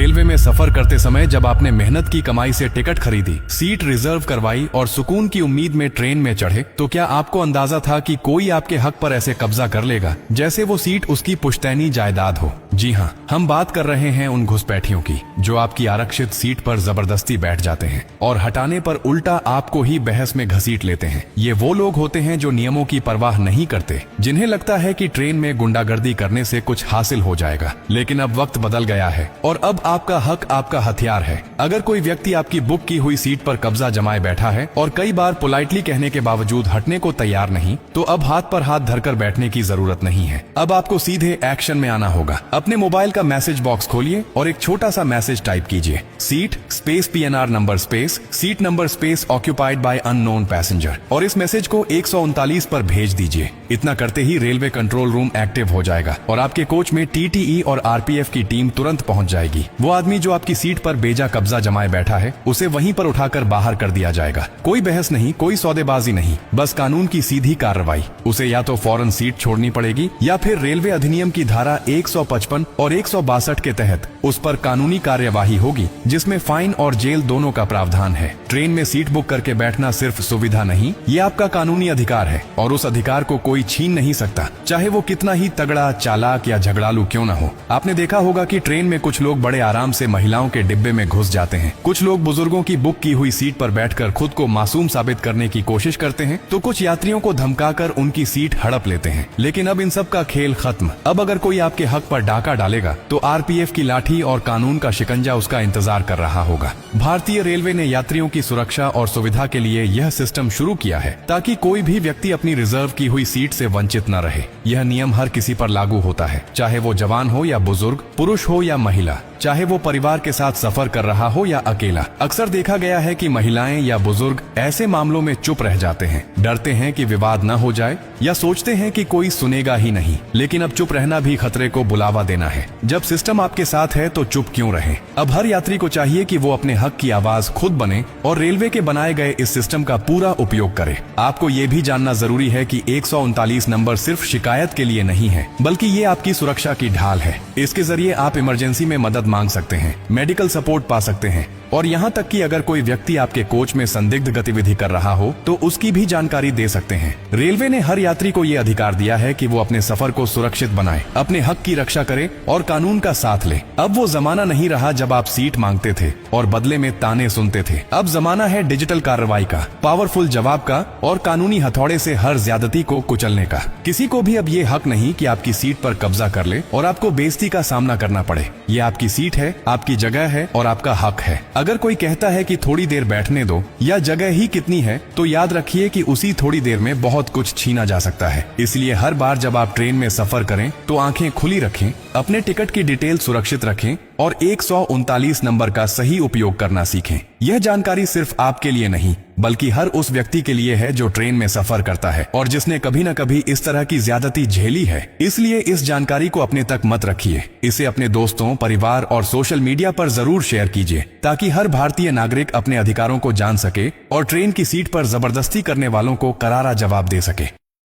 Railway में सफर करते समय जब आपने मेहनत की कमाई से टिकट खरीदी, सीट रिजर्व करवाई और सुकून की उम्मीद में ट्रेन में चढ़े, तो क्या आपको अंदाजा था कि कोई आपके हक पर ऐसे कब्जा कर लेगा जैसे वो सीट उसकी पुश्तैनी जायदाद हो? जी हाँ, हम बात कर रहे हैं उन घुसपैठियों की जो आपकी आरक्षित सीट पर जबरदस्ती बैठ जाते हैं और हटाने पर उल्टा आपको ही बहस में घसीट लेते हैं। ये वो लोग होते हैं जो नियमों की परवाह नहीं करते, जिन्हें लगता है कि ट्रेन में गुंडागर्दी करने से कुछ हासिल हो जाएगा। लेकिन अब वक्त बदल गया है और अब आपका हक आपका हथियार है। अगर कोई व्यक्ति आपकी बुक की हुई सीट पर कब्जा जमाए बैठा है और कई बार पोलाइटली कहने के बावजूद हटने को तैयार नहीं, तो अब हाथ पर हाथ धरकर बैठने की जरूरत नहीं है। अब आपको सीधे एक्शन में आना होगा। अपने मोबाइल का मैसेज बॉक्स खोलिए और एक छोटा सा मैसेज टाइप कीजिए, seat space PNR number space seat number space occupied by unknown passenger, और इस मैसेज को 139 पर भेज दीजिए। इतना करते ही रेलवे कंट्रोल रूम एक्टिव हो जाएगा और आपके कोच में TTE और RPF की टीम तुरंत पहुंच जाएगी। वो आदमी जो आपकी सीट पर बेजा कब्जा जमाए बैठा है, उसे वहीं पर उठाकर बाहर कर दिया जाएगा। कोई बहस नहीं, कोई सौदेबाजी नहीं, बस कानून की सीधी कार्रवाई। उसे या तो फौरन सीट छोड़नी पड़ेगी या फिर रेलवे अधिनियम की धारा 155 और 162 के तहत उस पर कानूनी कार्यवाही होगी, जिसमें फाइन और जेल दोनों का प्रावधान है। ट्रेन में सीट बुक करके बैठना सिर्फ सुविधा नहीं, ये आपका कानूनी अधिकार है और उस अधिकार को कोई छीन नहीं सकता, चाहे वो कितना ही तगड़ा, चालाक या झगड़ालू क्यों न हो। आपने देखा होगा कि ट्रेन में कुछ लोग बड़े आराम से महिलाओं के डिब्बे में घुस जाते हैं, कुछ लोग बुजुर्गों की बुक की हुई सीट पर बैठकर खुद को मासूम साबित करने की कोशिश करते हैं, तो कुछ यात्रियों को धमकाकर उनकी सीट हड़प लेते हैं। लेकिन अब इन सब का खेल खत्म। अब अगर कोई आपके हक पर डाका डालेगा तो RPF की लाठी और कानून का शिकंजा उसका इंतजार कर रहा होगा। भारतीय रेलवे ने यात्रियों की सुरक्षा और सुविधा के लिए यह सिस्टम शुरू किया है ताकि कोई भी व्यक्ति अपनी रिजर्व की हुई सीट से वंचित न रहे। यह नियम हर किसी पर लागू होता है, चाहे वो जवान हो या बुजुर्ग, पुरुष हो या महिला, चाहे वो परिवार के साथ सफर कर रहा हो या अकेला। अक्सर देखा गया है कि महिलाएं या बुजुर्ग ऐसे मामलों में चुप रह जाते हैं, डरते हैं कि विवाद न हो जाए या सोचते हैं कि कोई सुनेगा ही नहीं। लेकिन अब चुप रहना भी खतरे को बुलावा देना है। जब सिस्टम आपके साथ है तो चुप क्यों रहे? अब हर यात्री को चाहिए कि वो अपने हक की आवाज खुद बने और रेलवे के बनाए गए इस सिस्टम का पूरा उपयोग करे। आपको ये भी जानना जरूरी है कि 139 नंबर सिर्फ शिकायत के लिए नहीं है, बल्कि ये आपकी सुरक्षा की ढाल है। इसके जरिए आप इमरजेंसी में मदद मांग सकते हैं, मेडिकल सपोर्ट पा सकते हैं और यहाँ तक कि अगर कोई व्यक्ति आपके कोच में संदिग्ध गतिविधि कर रहा हो तो उसकी भी जानकारी दे सकते हैं। रेलवे ने हर यात्री को ये अधिकार दिया है कि वो अपने सफर को सुरक्षित बनाए, अपने हक की रक्षा करे और कानून का साथ ले। अब वो जमाना नहीं रहा जब आप सीट मांगते थे और बदले में ताने सुनते थे। अब जमाना है डिजिटल कार्रवाई का, पावरफुल जवाब का और कानूनी हथौड़े से हर ज्यादती को कुचलने का। किसी को भी अब ये हक नहीं कि आपकी सीट पर कब्जा कर ले और आपको बेइज्जती का सामना करना पड़े। ये आपकी सीट है, आपकी जगह है और आपका हक है। अगर कोई कहता है कि थोड़ी देर बैठने दो या जगह ही कितनी है, तो याद रखिए कि उसी थोड़ी देर में बहुत कुछ छीना जा सकता है। इसलिए हर बार जब आप ट्रेन में सफर करें तो आंखें खुली रखें, अपने टिकट की डिटेल सुरक्षित रखें और 139 नंबर का सही उपयोग करना सीखें। यह जानकारी सिर्फ आपके लिए नहीं, बल्कि हर उस व्यक्ति के लिए है जो ट्रेन में सफर करता है और जिसने कभी न कभी इस तरह की ज्यादती झेली है। इसलिए इस जानकारी को अपने तक मत रखिए, इसे अपने दोस्तों, परिवार और सोशल मीडिया पर जरूर शेयर कीजिए ताकि हर भारतीय नागरिक अपने अधिकारों को जान सके और ट्रेन की सीट पर जबरदस्ती करने वालों को करारा जवाब दे सके।